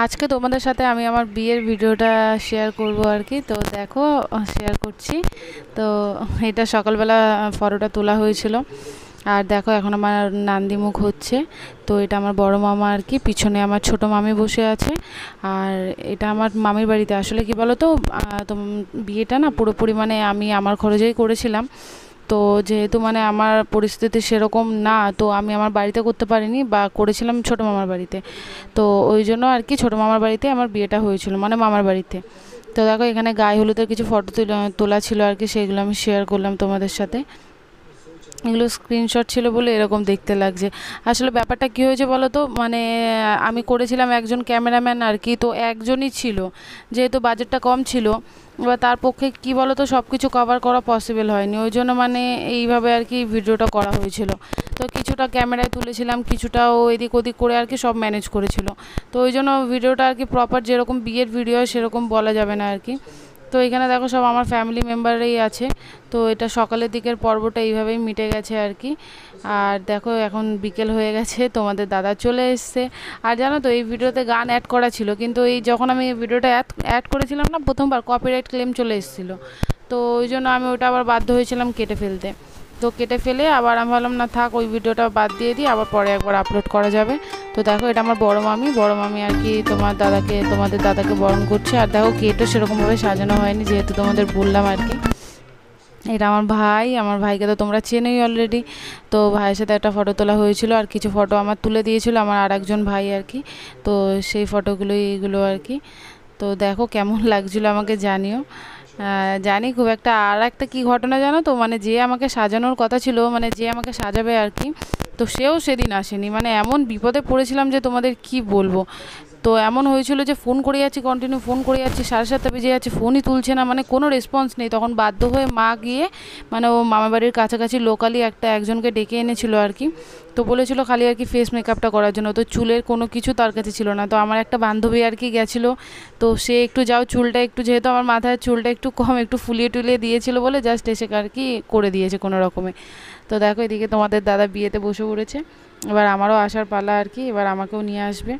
আজকে তোমাদের সাথে আমি আমার বিয়ের ভিডিওটা শেয়ার করব আর কি। তো দেখো, শেয়ার করছি। তো এটা সকালবেলা ফটোটা তোলা হয়েছিল। আর দেখো এখন আমার নান্দিমুখ হচ্ছে। তো এটা আমার বড় মামা আর কি, পিছনে আমার ছোট মামি বসে আছে। আর এটা আমার মামির বাড়িতে। আসলে কি বলো তো, বিয়েটা না পুরোপুরি মানে আমি আমার খরচেই করেছিলাম। তো যেহেতু মানে আমার পরিস্থিতি সেরকম না, তো আমি আমার বাড়িতে করতে পারিনি, বা করেছিলাম ছোটো মামার বাড়িতে। তো ওই জন্য আর কি ছোটো মামার বাড়িতে আমার বিয়েটা হয়েছিল, মানে মামার বাড়িতে। তো দেখো এখানে গায়ে হলুদের কিছু ফটো তোলা ছিল আর কি, সেগুলো আমি শেয়ার করলাম তোমাদের সাথে। এগুলো স্ক্রিনশট ছিল বলে এরকম দেখতে লাগছে। আসলে ব্যাপারটা কী হয়েছে বলো তো, মানে আমি করেছিলাম একজন ক্যামেরাম্যান আর কি, তো একজনই ছিল, যেহেতু বাজেটটা কম ছিল। এবার তার পক্ষে কী বলো তো, সব কিছু কভার করা পসিবল হয়নি, ওই জন্য মানে এইভাবে আর কি ভিডিওটা করা হয়েছিল। তো কিছুটা ক্যামেরায় তুলেছিলাম, কিছুটাও এদিক ওদিক করে আর কি সব ম্যানেজ করেছিল। তো ওই জন্য ভিডিওটা আর কি প্রপার যেরকম বিয়ের ভিডিও সেরকম বলা যাবে না আর কি। তো এখানে দেখো সব আমার ফ্যামিলি মেম্বারই আছে। তো এটা সকালের দিকের পর্বটা এইভাবেই মিটে গেছে আর কি। আর দেখো এখন বিকেল হয়ে গেছে, তোমাদের দাদা চলে এসছে। আর জানো তো এই ভিডিওতে গান অ্যাড করা ছিল, কিন্তু এই যখন আমি ভিডিওটা অ্যাড করেছিলাম না প্রথমবার, কপিরাইট ক্লেম চলে এসেছিলো। তো ওই জন্য আমি ওটা আবার বাধ্য হয়েছিলাম কেটে ফেলতে। তো কেটে ফেলে আবার আমি ভাবলাম না থাক, ওই ভিডিওটা বাদ দিয়ে দিই, আবার পরে একবার আপলোড করা যাবে। তো দেখো এটা আমার বড় মামি আর কি তোমাদের দাদাকে বরণ করছে। আর দেখো গেটও সেরকমভাবে সাজানো হয়নি, যেহেতু তোমাদের বললাম আর কি। এটা আমার ভাইকে তো তোমরা চেনোই অলরেডি। তো ভাইয়ের সাথে একটা ফটো তোলা হয়েছিল, আর কিছু ফটো আমার তুলে দিয়েছিল আমার আর একজন ভাই আর কি। তো সেই ফটোগুলোই এইগুলো আর কি। তো দেখো কেমন লাগছিলো আমাকে জানিও। জানি খুব একটা। আর একটা কী ঘটনা জানো তো, মানে যে আমাকে সাজানোর কথা ছিল, মানে যে আমাকে সাজাবে আর কি, তো সেও সেদিন আসেনি। মানে এমন বিপদে পড়েছিলাম যে তোমাদের কি বলবো। তো এমন হয়েছিল যে ফোন করে যাচ্ছি, কন্টিনিউ ফোন করে যাচ্ছি, 7:30 বেজে যাচ্ছে, ফোনই তুলছে না, মানে কোনো রেসপন্স নেই। তখন বাধ্য হয়ে মা গিয়ে মানে ও মামাবাড়ির কাছাকাছি লোকালি একজনকে ডেকে এনেছিল আর কি। তো বলেছিল খালি আর কি ফেস মেকআপটা করার জন্য, তো চুলের কোনো কিছু তার কাছে ছিল না। তো আমার একটা বান্ধবী আর কি গেছিলো, তো সে একটু চুলটা একটু, যেহেতু আমার মাথায় চুলটা একটু কম, একটু ফুলিয়ে টুলিয়ে দিয়েছিল বলে জাস্ট এসে আর কি করে দিয়েছে কোনো রকমে। তো দেখো এদিকে তোমাদের দাদা বিয়েতে বসে পড়েছে। এবার আমারও আসার পালা আর কি, এবার আমাকেও নিয়ে আসবে।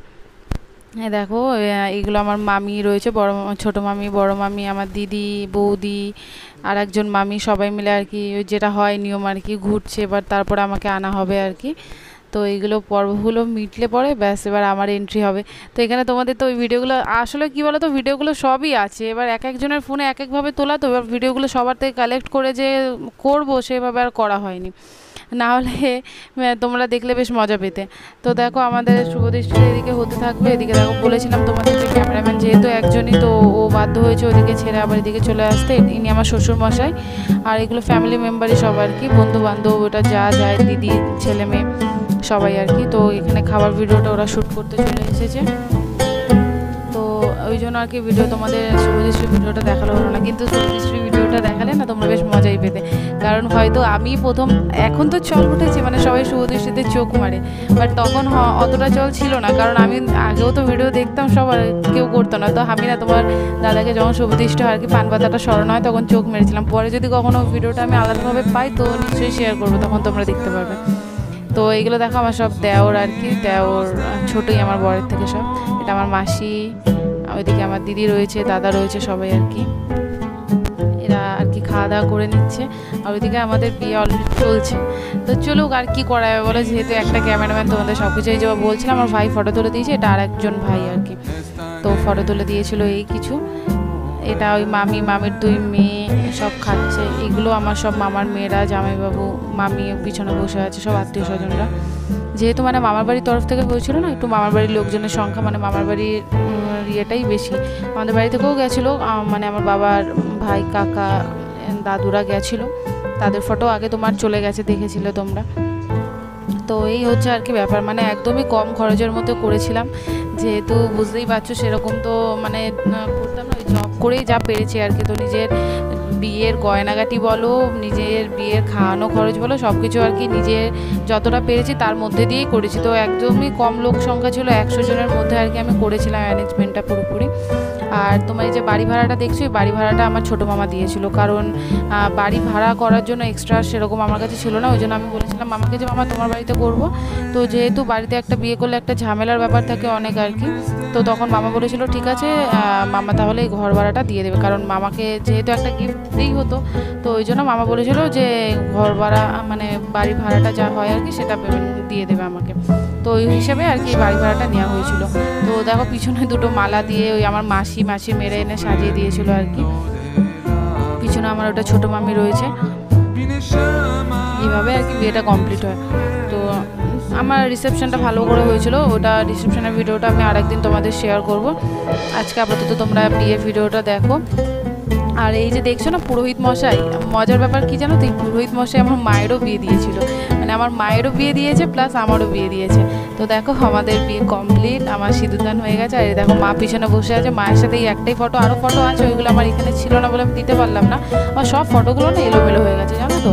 হ্যাঁ দেখো, এইগুলো আমার মামি রয়েছে, ছোটো মামি, বড় মামি, আমার দিদি, বৌদি, আর একজন মামি, সবাই মিলে আর কি ওই যেটা হয় নিয়ম আর কি ঘুরছে। এবার তারপরে আমাকে আনা হবে আর কি। তো এইগুলো পর্বগুলো মিটলে পরে ব্যাস এবার আমার এন্ট্রি হবে। তো এখানে তোমাদের তো ওই ভিডিওগুলো আসলে কী বলো তো, ভিডিওগুলো সবই আছে, এবার এক একজনের ফোনে এক একভাবে তোলা, তো এবার ভিডিওগুলো সবার থেকে কালেক্ট করে যে করবো সেভাবে আর করা হয়নি। না হলে তোমরা দেখলে বেশ মজা পেতে। তো দেখো আমাদের শুভদৃষ্টি এদিকে হতে থাকবে। এদিকে দেখো বলেছিলাম তোমাদের যে ক্যামেরাম্যান যেহেতু একজনই, তো ও বাধ্য হয়েছে ওদিকে ছেড়ে আবার এদিকে চলে আসতে। ইনি আমার শ্বশুর মশাই। আর এগুলো ফ্যামিলি মেম্বারই সব আর কি, বন্ধু বান্ধব, ওটা যা যায়, দিদি, ছেলে মেয়ে সবাই আর কি। তো এখানে খাবার ভিডিওটা ওরা শ্যুট করতে চলে এসেছে। তো ওই জন্য আর কি তোমাদের শুভদৃষ্টির ভিডিওটা দেখালো হলো না, কিন্তু শুভদৃষ্টির ভিডিওটা দেখালে না তোমরা বেশ মজাই পেতে। কারণ হয়তো আমি প্রথম, এখন তো চল উঠেছি, মানে সবাই শুভদৃষ্টিতে চোখ মারে, বাট তখন অতটা চল ছিল না, কারণ আমি আগেও তো ভিডিও দেখতাম, সবার কেউ করতো না। তো আমি না তোমার দাদাকে যখন শুভদৃষ্টি আর কি পান পাতাটা স্মরণ হয় তখন চোখ মেরেছিলাম। পরে যদি কখনো ভিডিওটা আমি আলাদাভাবে পাই তো নিশ্চয়ই শেয়ার করবো, তখন তোমরা দেখতে পারবে। তো এইগুলো দেখো আমার সব দেওর আর কি, দেওর ছোটোই আমার বরের থেকে সব। এটা আমার মাসি, ওইদিকে আমার দিদি রয়েছে, দাদা রয়েছে, সবাই আর কি। এরা আর কি খাওয়া দাওয়া করে নিচ্ছে। আর ওইদিকে আমাদের বিয়ে অলরেডি চলছে। তো চলুক, আর কি করা যাবে বলো, যেহেতু একটা ক্যামেরাম্যান তোমাদের সব কিছুই যে বলছিলাম, আমার ভাই ফটো তুলে দিয়েছে, এটা আর একজন ভাই আর কি। তো ফটো তুলে দিয়েছিল এই কিছু। এটা ওই মামির 2 মেয়ে সব খাচ্ছে। এগুলো আমার সব মামার মেয়েরা, জামাইবাবু, মামি পিছনে বসে আছে, সব আত্মীয় স্বজনরা। যেহেতু মানে মামার বাড়ির তরফ থেকে হয়েছিল না, একটু মামার বাড়ির লোকজনের সংখ্যা, মানে মামার বাড়ির ইয়েটাই বেশি। আমাদের বাড়ি থেকেও গেছিলো, মানে আমার বাবার ভাই, কাকা, দাদুরা গেছিলো। তাদের ফটো আগে তোমার চলে গেছে, দেখেছিলে তোমরা। তো এই হচ্ছে আর কি ব্যাপার, মানে একদমই কম খরচের মধ্যে করেছিলাম, যেহেতু বুঝতেই পারছো সেরকম তো মানে করতাম না, ওই জব করেই যা পেরেছি আর কি। তো নিজের বিয়ের গয়নাগাটি বলো, নিজের বিয়ের খাওয়ানো খরচ বলো, সব কিছু আর কি নিজে যতটা পেরেছি তার মধ্যে দিয়েই করেছি। তো একদমই কম লোক সংখ্যা ছিল, 100 জনের মধ্যে আর কি আমি করেছিলাম অ্যারেঞ্জমেন্টটা পুরোপুরি। আর তোমার এই যে বাড়ি ভাড়াটা দেখছো, এই বাড়ি ভাড়াটা আমার ছোটো মামা দিয়েছিল, কারণ বাড়ি ভাড়া করার জন্য এক্সট্রা সেরকম আমার কাছে ছিল না। ওই জন্য আমি বলেছিলাম মামাকে যে মামা তোমার বাড়িতে করব। তো যেহেতু বাড়িতে একটা বিয়ে করলে একটা ঝামেলার ব্যাপার থাকে অনেক আর কি, তো তখন মামা বলেছিল ঠিক আছে মামা তাহলে এই ঘর ভাড়াটা দিয়ে দেবে, কারণ মামাকে যেহেতু একটা গিফট দিই হতো, তো ওই জন্য মামা বলেছিল যে ঘর ভাড়া মানে বাড়ি ভাড়াটা যা হয় আর কি সেটা পেমেন্ট দিয়ে দেবে আমাকে। তো ওই হিসেবে আর কি বাড়ি ভাড়াটা নেওয়া হয়েছিল। তো দেখো পিছনে দুটো মালা দিয়ে ওই আমার মাসি মেরে এনে সাজিয়ে দিয়েছিল আর কি। পিছনে আমার ওটা ছোটো মামি রয়েছে। এইভাবে আর কি বিয়েটা কমপ্লিট হয়। তো আমার রিসেপশনটা ভালো করে হয়েছিল, ওটা রিসেপশনের ভিডিওটা আমি আরেকদিন তোমাদের শেয়ার করব। আজকে আপাতত তোমরা বিয়ের ভিডিওটা দেখো। আর এই যে দেখছো না পুরোহিত মশাই, মজার ব্যাপার কি জানো তো, এই পুরোহিত মশাই আমার মায়েরও বিয়ে দিয়েছিল, মানে আমার মায়েরও বিয়ে দিয়েছে প্লাস আমারও বিয়ে দিয়েছে। তো দেখো আমাদের বিয়ে কমপ্লিট, আমার সিঁদুরদান হয়ে গেছে। আর দেখো মা পিছনে বসে আছে, মায়ের সাথে এই একটাই ফটো, আরও ফটো আছে ওইগুলো আমার এখানে ছিল না বলে আমি দিতে পারলাম না। আমার সব ফটোগুলো না এলোমেলো হয়ে গেছে জানো তো।